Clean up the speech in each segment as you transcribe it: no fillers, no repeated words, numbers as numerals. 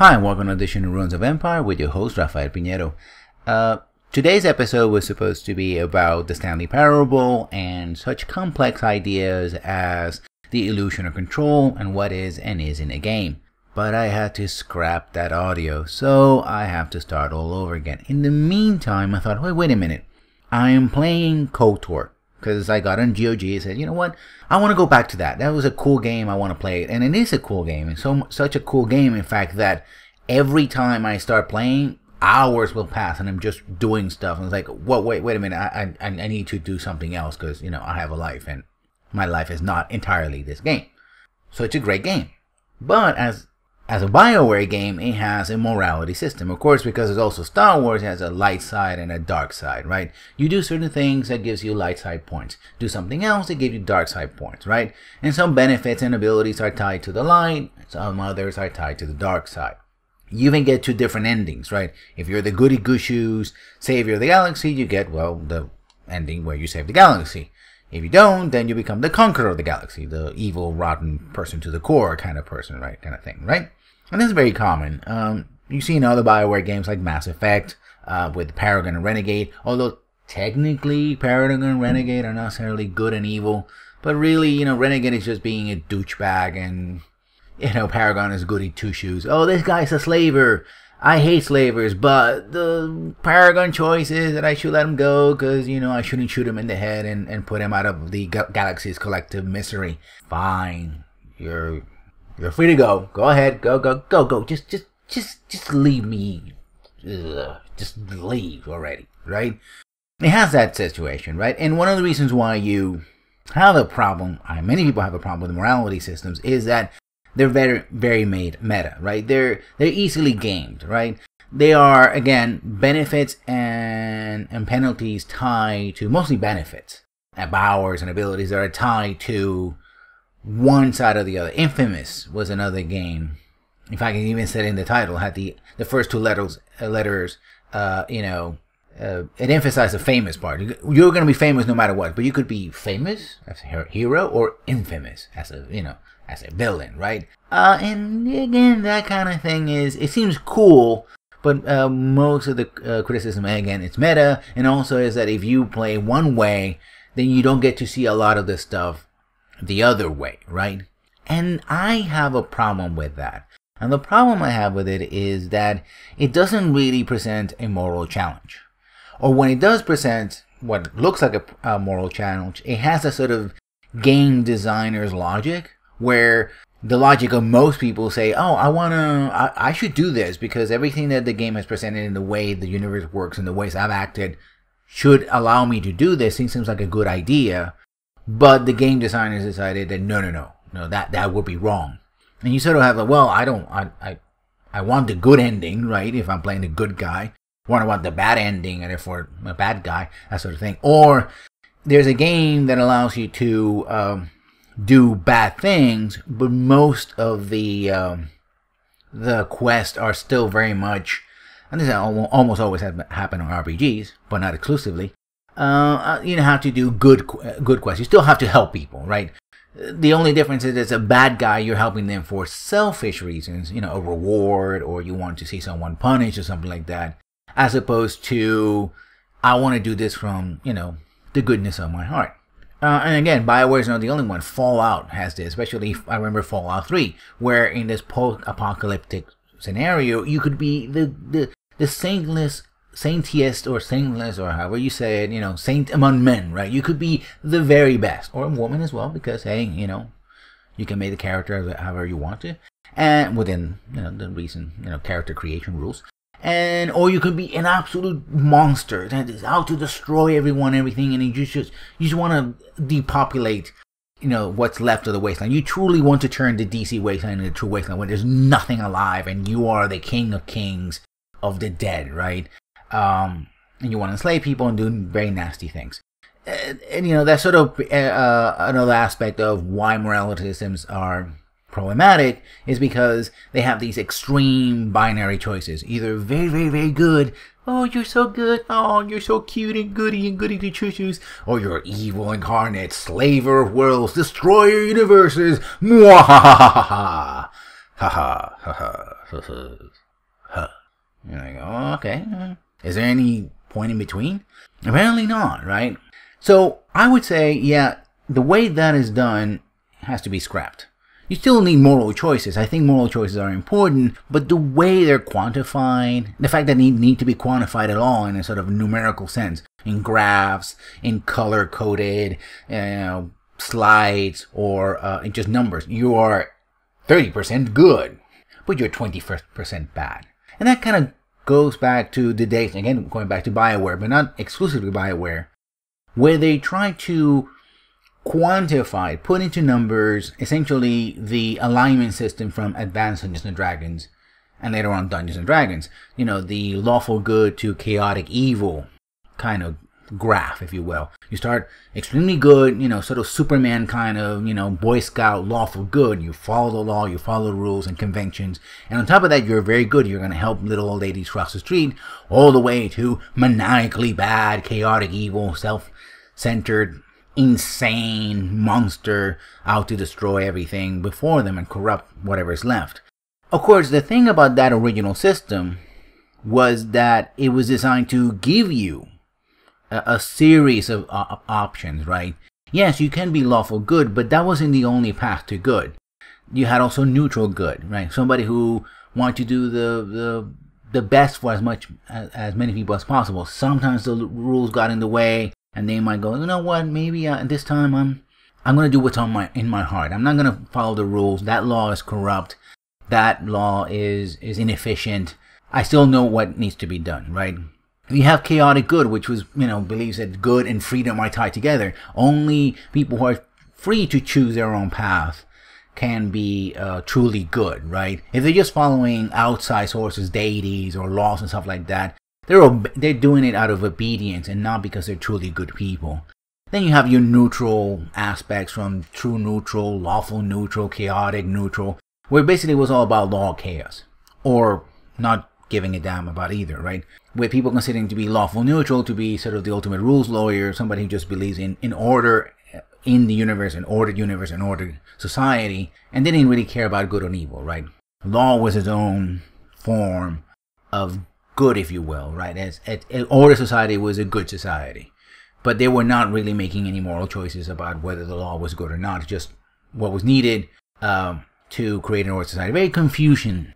Hi, and welcome to Edition of Ruins of Empire with your host, Rafael Pinheiro. Today's episode was supposed to be about the Stanley Parable and such complex ideas as the illusion of control and what is and isn't a game. But I had to scrap that audio, so I have to start all over again. In the meantime, I thought, wait a minute. I am playing KOTOR because I got on GOG and said, you know what? I want to go back to that. That was a cool game. I want to play it. And it is a cool game. And such a cool game, in fact, that every time I start playing, hours will pass and I'm just doing stuff. And it's like, wait a minute. I need to do something else because, I have a life and my life is not entirely this game. So it's a great game. But as a BioWare game, it has a morality system. Of course, because it's also Star Wars, it has a light side and a dark side, right? You do certain things that gives you light side points. Do something else that gives you dark side points, right? And some benefits and abilities are tied to the light. Some others are tied to the dark side. You even get two different endings, right? If you're the goody two-shoes savior of the galaxy, you get, well, the ending where you save the galaxy. If you don't, then you become the conqueror of the galaxy, the evil, rotten person to the core kind of person, right? Kind of thing, right? And this is very common. You see in other BioWare games like Mass Effect, with Paragon and Renegade, although technically Paragon and Renegade are not necessarily good and evil, but really, Renegade is just being a douchebag and, Paragon is goody two-shoes. Oh, this guy's a slaver. I hate slavers, but the Paragon choice is that I should let him go because, I shouldn't shoot him in the head and put him out of the galaxy's collective misery. Fine. You're free to go. Go ahead. Go. Just leave me. Just leave already, right? It has that situation, right? And one of the reasons why you have a problem, many people have a problem with morality systems, is that they're very, very meta, right? They're easily gamed, right? They are, again, benefits and penalties tied to mostly benefits. Powers and abilities that are tied to one side or the other. Infamous was another game. In fact, it even said in the title, had the first two letters, it emphasized the famous part. You're going to be famous no matter what, but you could be famous as a hero or infamous as a villain, right? And again, that kind of thing it seems cool, but most of the criticism, again, it's meta, and also is that if you play one way, then you don't get to see a lot of this stuff the other way, right? And I have a problem with that. And the problem I have with it is that it doesn't really present a moral challenge. Or when it does present what looks like a moral challenge, it has a sort of game designer's logic, where the logic of most people say, oh, I should do this because everything that the game has presented in the way the universe works and the ways I've acted should allow me to do this. It seems like a good idea. But the game designers decided that no, that would be wrong. And you sort of have like, well, I want the good ending, right? If I'm playing the good guy, I want the bad ending, and therefore a bad guy, that sort of thing. Or there's a game that allows you to do bad things, but most of the quests are still very much, and this almost always happen on RPGs, but not exclusively. You have to do good quests. You still have to help people, right? The only difference is it's a bad guy, you're helping them for selfish reasons, a reward, or you want to see someone punished or something like that, as opposed to, I want to do this from, the goodness of my heart. And again, BioWare is not the only one. Fallout has this, especially, I remember Fallout 3, where in this post-apocalyptic scenario, you could be the saintiest or saintless, or however you say it, saint among men, right? You could be the very best, or a woman as well, because, hey, you can make the character however you want to, and within, the recent, character creation rules. Or you could be an absolute monster that is out to destroy everyone, everything, and you just want to depopulate, what's left of the wasteland. You truly want to turn the DC wasteland into a true wasteland where there's nothing alive, and you are the king of kings of the dead, right? And you want to enslave people and do very nasty things. And that's sort of another aspect of why morality systems are problematic, is because they have these extreme binary choices. Either very, very, very good, oh, you're so good, oh, you're so cute and goody to choo-choos, or you're evil incarnate, slaver of worlds, destroyer universes, mwahahaha. Ha ha, ha ha, ha ha, ha. You're like, oh, okay. Is there any point in between? Apparently not, right? So I would say, yeah, the way that is done has to be scrapped. You still need moral choices. I think moral choices are important, but the way they're quantified, the fact that they need to be quantified at all in a sort of numerical sense, in graphs, in color-coded slides, or in just numbers. You are 30% good, but you're 20% bad. And that kind of goes back to the days, again, going back to BioWare, but not exclusively BioWare, where they try to quantify, put into numbers, essentially the alignment system from Advanced Dungeons and Dragons, and later on Dungeons and Dragons. You know, the lawful good to chaotic evil kind of graph, if you will. You start extremely good, you know, sort of Superman kind of, you know, Boy Scout lawful good. You follow the law, you follow the rules and conventions. And on top of that, you're very good. You're going to help little old ladies cross the street, all the way to maniacally bad, chaotic evil, self-centered, insane monster out to destroy everything before them and corrupt whatever's left. Of course, the thing about that original system was that it was designed to give you a series of options, right? Yes, you can be lawful good, but that wasn't the only path to good. You had also neutral good, right? Somebody who wanted to do the best for as many people as possible. Sometimes the rules got in the way, and they might go, you know what? Maybe this time I'm going to do what's in my heart. I'm not going to follow the rules. That law is corrupt. That law is inefficient. I still know what needs to be done, right? You have chaotic good, which was, you know, believes that good and freedom are tied together. Only people who are free to choose their own path can be truly good, right? If they're just following outside sources, deities or laws and stuff like that, they're doing it out of obedience and not because they're truly good people. Then you have your neutral aspects, from true neutral, lawful neutral, chaotic neutral, where basically it was all about law chaos, or not giving a damn about either, right? With people considering to be lawful neutral, to be sort of the ultimate rules lawyer, somebody who just believes in order in the universe, an ordered universe, an ordered society, and they didn't really care about good or evil, right? Law was its own form of good, if you will, right? As ordered society was a good society, but they were not really making any moral choices about whether the law was good or not. Just what was needed to create an ordered society. Very Confucian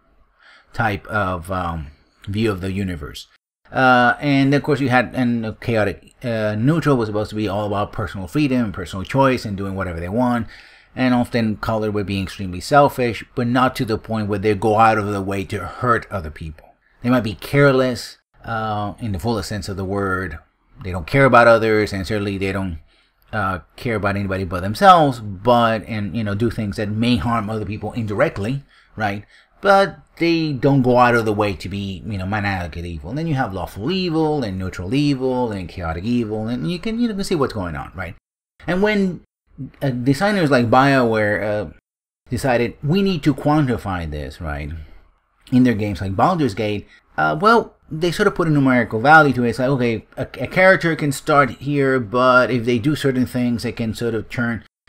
type of view of the universe. And of course you had, and chaotic neutral was supposed to be all about personal freedom, personal choice, and doing whatever they want, and often colored with being extremely selfish, but not to the point where they go out of the way to hurt other people. They might be careless in the fullest sense of the word. They don't care about others, and certainly they don't care about anybody but themselves, and you know, do things that may harm other people indirectly, right? But they don't go out of the way to be, you know, maniacal evil. And then you have lawful evil and neutral evil and chaotic evil, and you can see what's going on, right? And when designers like BioWare decided we need to quantify this, right, in their games like Baldur's Gate, well, they sort of put a numerical value to it. It's like, okay, a character can start here, but if they do certain things, they can sort of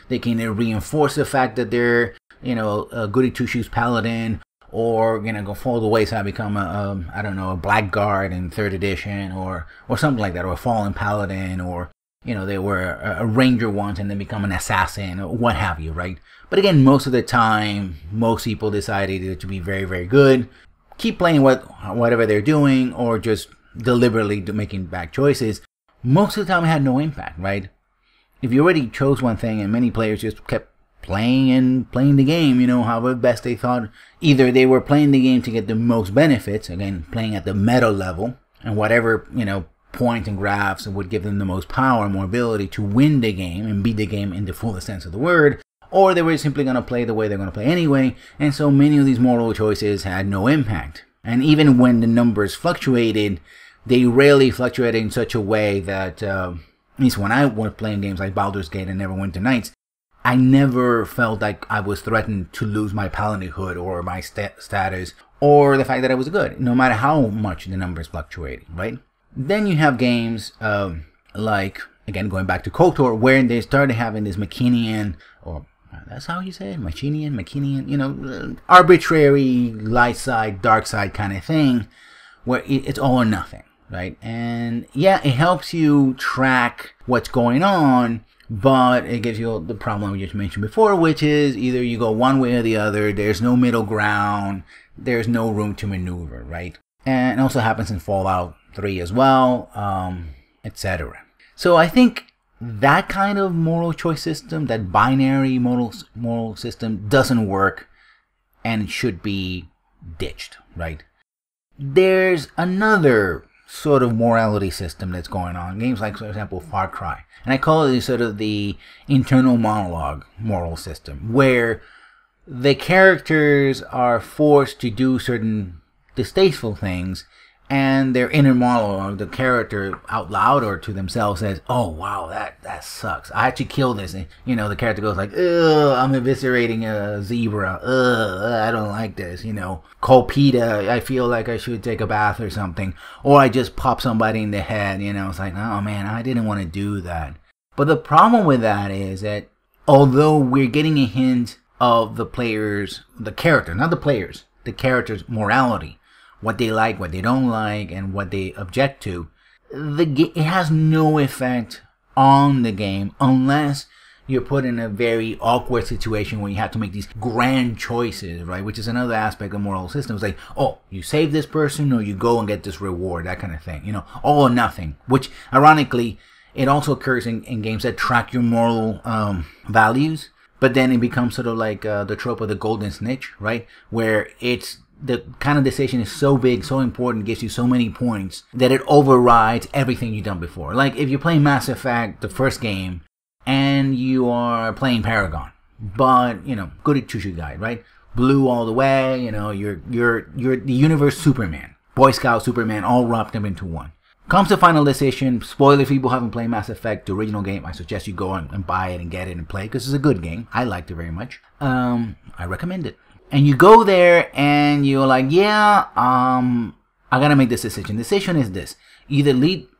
they can reinforce the fact that they're, you know, a goody two-shoes paladin, or, you know, go fall the wayside, become I don't know, a blackguard in 3rd edition, or something like that, or a fallen paladin, or, you know, they were a ranger once and then become an assassin, or what have you, right? But again, most of the time, most people decided to be very, very good, keep playing whatever they're doing, or just deliberately making bad choices. Most of the time it had no impact, right? If you already chose one thing, and many players just kept playing the game, you know, however best they thought. Either they were playing the game to get the most benefits, again, playing at the meta level, and whatever, you know, points and graphs would give them the most power, more ability to win the game and beat the game in the fullest sense of the word, or they were simply going to play the way they're going to play anyway, and so many of these moral choices had no impact. And even when the numbers fluctuated, they rarely fluctuated in such a way that, at least when I was playing games like Baldur's Gate and Neverwinter Nights, I never felt like I was threatened to lose my paladinhood or my status, or the fact that I was good, no matter how much the numbers fluctuated, right? Then you have games like, again, going back to KOTOR, where they started having this Machinian or That's how you say it, Machinian, arbitrary light side, dark side kind of thing, where it's all or nothing, right? And yeah, it helps you track what's going on, but it gives you the problem we just mentioned before, which is either you go one way or the other. There's no middle ground. There's no room to maneuver, right? And it also happens in Fallout 3 as well, etc. So I think that kind of moral choice system, that binary moral system, doesn't work and should be ditched, right? There's another sort of morality system that's going on. Games like, for example, Far Cry. And I call it sort of the internal monologue moral system, where the characters are forced to do certain distasteful things, and their inner monologue, the character out loud or to themselves says, "Oh wow, that sucks. I had to kill this." And, the character goes like, "Ugh, I'm eviscerating a zebra. Ugh, I don't like this. Cold PETA, I feel like I should take a bath or something. Or I just pop somebody in the head." It's like, oh man, I didn't want to do that. But the problem with that is that although we're getting a hint of the players, the character, not the players, the character's morality, what they like, what they don't like, and what they object to, it has no effect on the game unless you're put in a very awkward situation where you have to make these grand choices, right? Which is another aspect of moral systems. Like, oh, you save this person or you go and get this reward, that kind of thing. All or nothing. Which, ironically, it also occurs in games that track your moral values. But then it becomes sort of like the trope of the golden snitch, right? Where it's the kind of decision is so big, so important, gives you so many points that it overrides everything you've done before. Like if you're playing Mass Effect, the first game, and you are playing Paragon, but good at Choo-Choo Guide, right? Blue all the way, you're the universe Superman, Boy Scout Superman, all wrapped up into one. Comes to final decision. Spoiler if people haven't played Mass Effect, the original game. I suggest you go and buy it and get it and play because it's a good game. I liked it very much. I recommend it. And you go there and you're like, yeah, I gotta make this decision. The decision is this. Either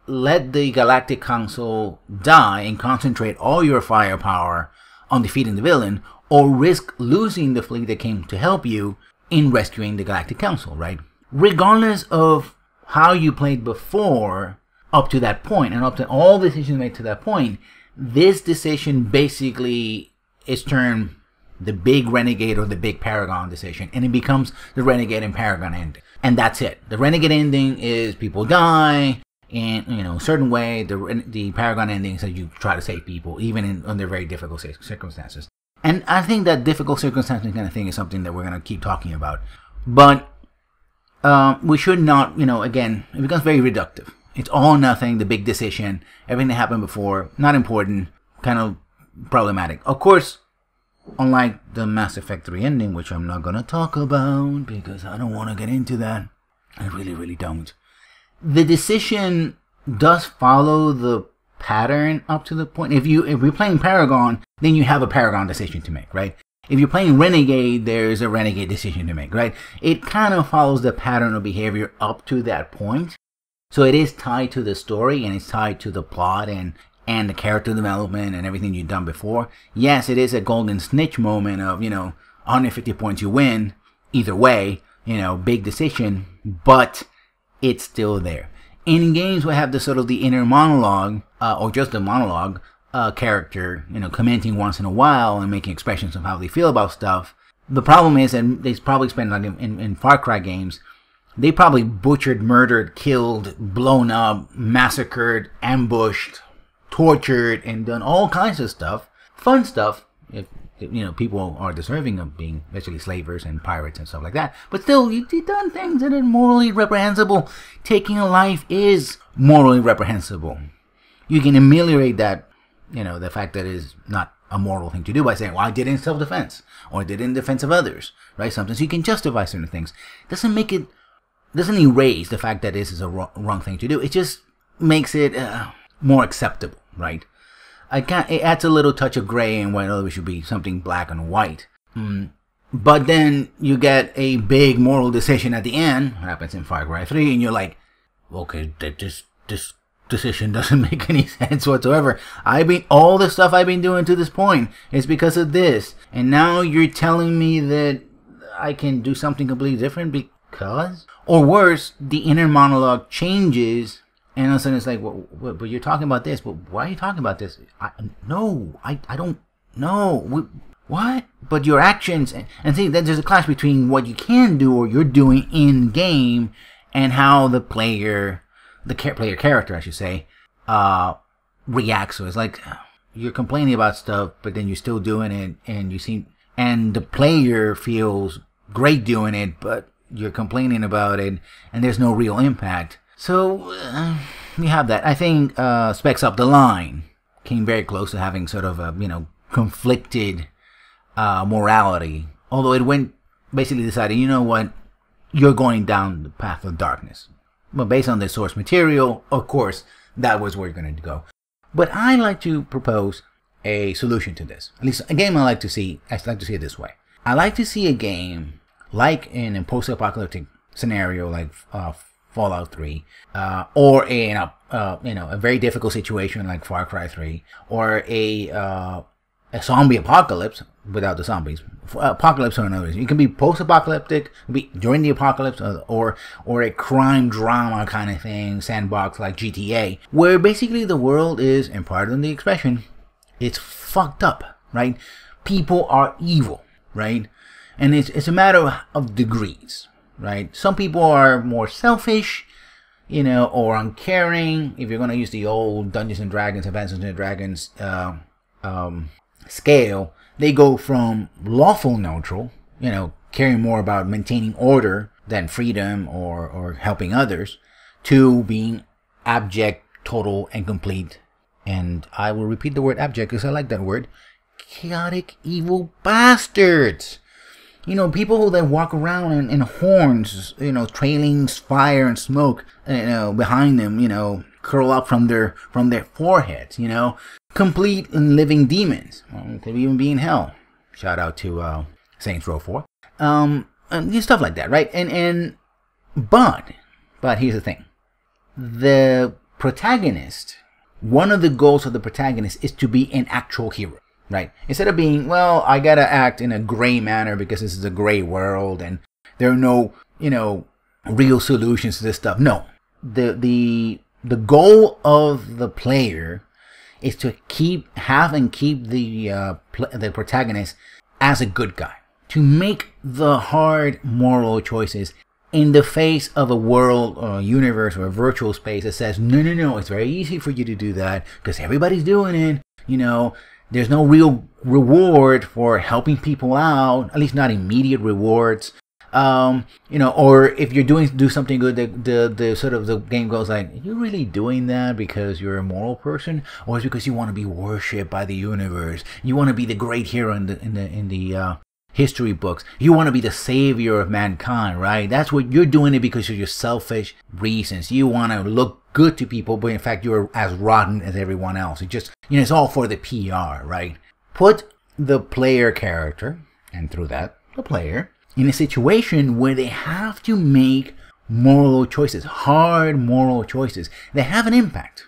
let the Galactic Council die and concentrate all your firepower on defeating the villain, or risk losing the fleet that came to help you in rescuing the Galactic Council, right? Regardless of how you played before up to that point, and up to all decisions made to that point, this decision basically is turned the big Renegade or the big Paragon decision, and it becomes the Renegade and Paragon ending. And that's it. The Renegade ending is people die in a certain way. The Paragon ending is that you try to save people, even under very difficult circumstances. And I think that difficult circumstances kind of thing is something that we're going to keep talking about. But we should not, again, it becomes very reductive. It's all or nothing, the big decision, everything that happened before, not important, kind of problematic. Of course, unlike the Mass Effect 3 ending, which I'm not going to talk about because I don't want to get into that. I really, really don't. The decision does follow the pattern up to the point. If we're playing Paragon, then you have a Paragon decision to make, right? If you're playing Renegade, there's a Renegade decision to make, right? It kind of follows the pattern of behavior up to that point. So it is tied to the story and it's tied to the plot and the character development and everything you've done before. Yes, it is a golden snitch moment of, 150 points you win, either way, big decision, but it's still there. In games we have the sort of the inner monologue, or just the monologue, character, commenting once in a while and making expressions of how they feel about stuff. The problem is, and they probably spend like in Far Cry games, they probably butchered, murdered, killed, blown up, massacred, ambushed, tortured, and done all kinds of stuff, fun stuff, if people are deserving of being basically slavers and pirates and stuff like that. But still, you've done things that are morally reprehensible. Taking a life is morally reprehensible. You can ameliorate that, the fact that it is not a moral thing to do by saying, well, I did it in self-defense, or I did it in defense of others, right? Sometimes you can justify certain things. Doesn't erase the fact that this is a wrong thing to do. It just makes it more acceptable, right? It adds a little touch of gray in whether it should be something black and white. But then you get a big moral decision at the end, what happens in Far Cry 3, and you're like, okay, this decision doesn't make any sense whatsoever. All the stuff I've been doing to this point is because of this, and now you're telling me that I can do something completely different because, or worse, the inner monologue changes, and all of a sudden it's like, but you're talking about this, but why are you talking about this? I don't know. What? But your actions, and see that there's a clash between what you can do or you're doing in game and how the player character, I should say, reacts. So it's like you're complaining about stuff, but then you're still doing it, and the player feels great doing it, but you're complaining about it, and there's no real impact. So we have that. I think Specs Up the Line came very close to having sort of a conflicted morality, although it went basically decided, you know what, you're going down the path of darkness. But based on the source material, of course, that was where you're going to go. But I like to propose a solution to this. At least a game I like to see it this way. I like to see a game like in a post-apocalyptic scenario like Fallout 3, or a very difficult situation like Far Cry 3, or a zombie apocalypse without the zombies. Apocalypse or another. It can be post-apocalyptic, be during the apocalypse, or a crime drama kind of thing, sandbox like GTA, where basically the world is, and pardon the expression, it's fucked up, right? People are evil, right? And it's a matter of degrees, right? Some people are more selfish, or uncaring. If you're going to use the old Dungeons and Dragons, Advanced Dungeons and Dragons scale, they go from lawful neutral, caring more about maintaining order than freedom or helping others, to being abject, total, and complete. And I will repeat the word abject because I like that word. Chaotic, evil bastards. People who then walk around in horns, trailing fire and smoke, behind them, curl up from their foreheads, complete and living demons. Could even be in hell. Shout out to Saints Row 4. And stuff like that, right? But here's the thing. The protagonist, one of the goals of the protagonist is to be an actual hero. Right? Instead of being, well, I gotta act in a gray manner because this is a gray world and there are no, real solutions to this stuff. No. The goal of the player is to keep the protagonist as a good guy. To make the hard moral choices in the face of a world or a universe or a virtual space that says, no, it's very easy for you to do that because everybody's doing it, There's no real reward for helping people out, at least not immediate rewards. Or if you're do something good, the sort of the game goes like, are you really doing that because you're a moral person, or is it because you want to be worshipped by the universe? You want to be the great hero in the history books. You want to be the savior of mankind, right? That's what you're doing it because of your selfish reasons. You want to look good to people, but in fact you're as rotten as everyone else. It just, it's all for the PR, right? Put the player character, and through that, the player, in a situation where they have to make moral choices, hard moral choices. They have an impact,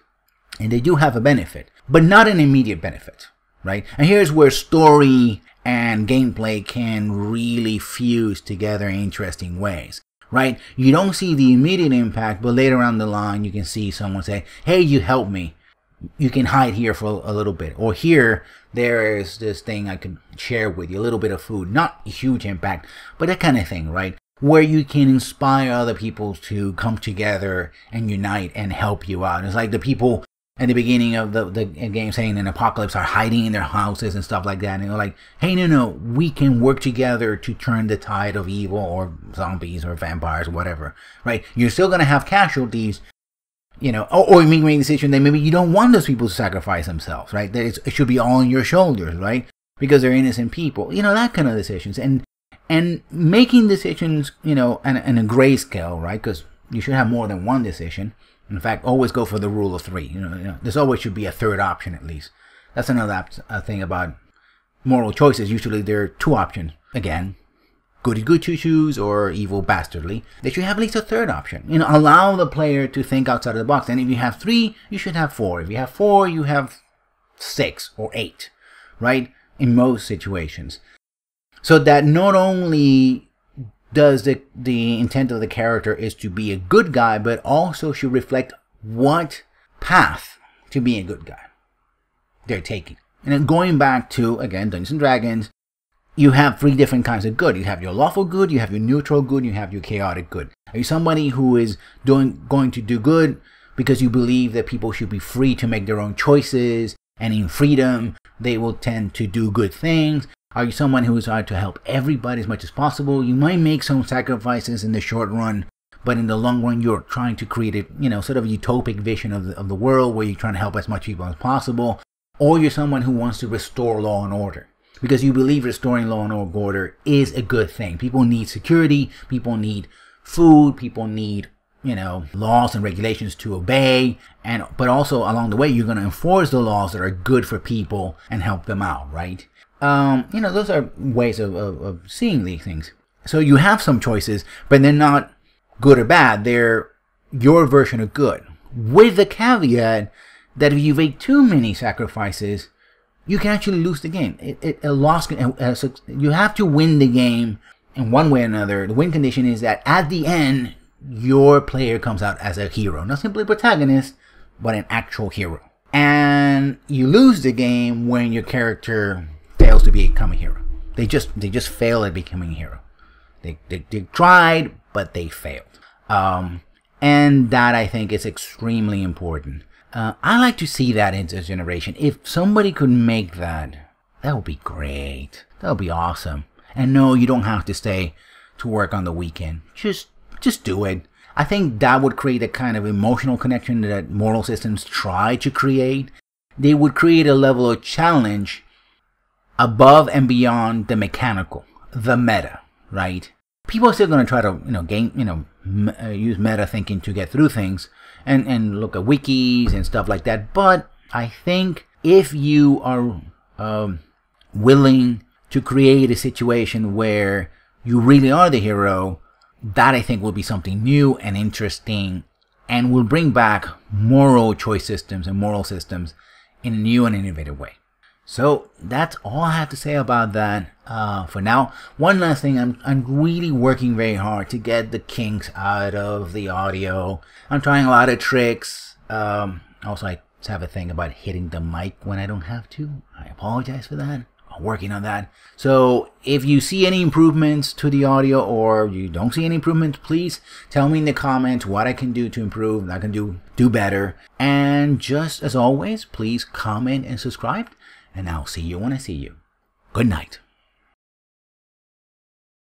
and they do have a benefit, but not an immediate benefit, right? And here's where story and gameplay can really fuse together in interesting ways. Right? You don't see the immediate impact, but later on the line, you can see someone say, hey, you helped me. You can hide here for a little bit. Or here, there is this thing I can share with you, a little bit of food. Not a huge impact, but that kind of thing, right? Where you can inspire other people to come together and unite and help you out. It's like the people at the beginning of the game saying an apocalypse are hiding in their houses and stuff like that. And they're like, hey, no, we can work together to turn the tide of evil or zombies or vampires or whatever, right? You're still going to have casualties, or you make a decision that maybe you don't want those people to sacrifice themselves, right? That it should be all on your shoulders, right? Because they're innocent people, that kind of decisions. And making decisions, in a grayscale, right? Because you should have more than one decision. In fact, always go for the rule of three. There's always should be a third option at least. That's another thing about moral choices. Usually there are two options. Again, goody good two-shoes or evil bastardly, they should have at least a third option. Allow the player to think outside of the box. And if you have 3, you should have 4. If you have 4, you have 6 or 8, right? In most situations. So that not only does the intent of the character is to be a good guy, but also should reflect what path to be a good guy they're taking. And then going back to, again, Dungeons & Dragons, you have 3 different kinds of good. You have your lawful good, you have your neutral good, you have your chaotic good. Are you somebody who is going to do good because you believe that people should be free to make their own choices, and in freedom they will tend to do good things? Are you someone who is trying to help everybody as much as possible? You might make some sacrifices in the short run, but in the long run you're trying to create a sort of utopic vision of the world where you're trying to help as much people as possible. Or you're someone who wants to restore law and order because you believe restoring law and order is a good thing. People need security, people need food, people need laws and regulations to obey, but also along the way you're going to enforce the laws that are good for people and help them out, right? Those are ways of seeing these things. So you have some choices, but they're not good or bad. They're your version of good, with the caveat that if you make too many sacrifices, you can actually lose the game. You have to win the game in one way or another. The win condition is that at the end, your player comes out as a hero, not simply a protagonist, but an actual hero. And you lose the game when your character fails to become a hero. They just fail at becoming a hero. They tried, but they failed. And that, I think, is extremely important. I like to see that in this generation. If somebody could make that would be great. That would be awesome. And no, you don't have to stay to work on the weekend. Just do it. I think that would create a kind of emotional connection that moral systems try to create. They would create a level of challenge above and beyond the mechanical, the meta, right? People are still going to try to, use meta thinking to get through things and look at wikis and stuff like that. But I think if you are willing to create a situation where you really are the hero, that I think will be something new and interesting and will bring back moral choice systems and moral systems in a new and innovative way. So that's all I have to say about that for now. One last thing, I'm really working very hard to get the kinks out of the audio. I'm trying a lot of tricks. Also, I have a thing about hitting the mic when I don't have to. I apologize for that. I'm working on that. So if you see any improvements to the audio or you don't see any improvements, please tell me in the comments what I can do to improve, what I can do better. And just as always, please comment and subscribe. And I'll see you when I see you. Good night.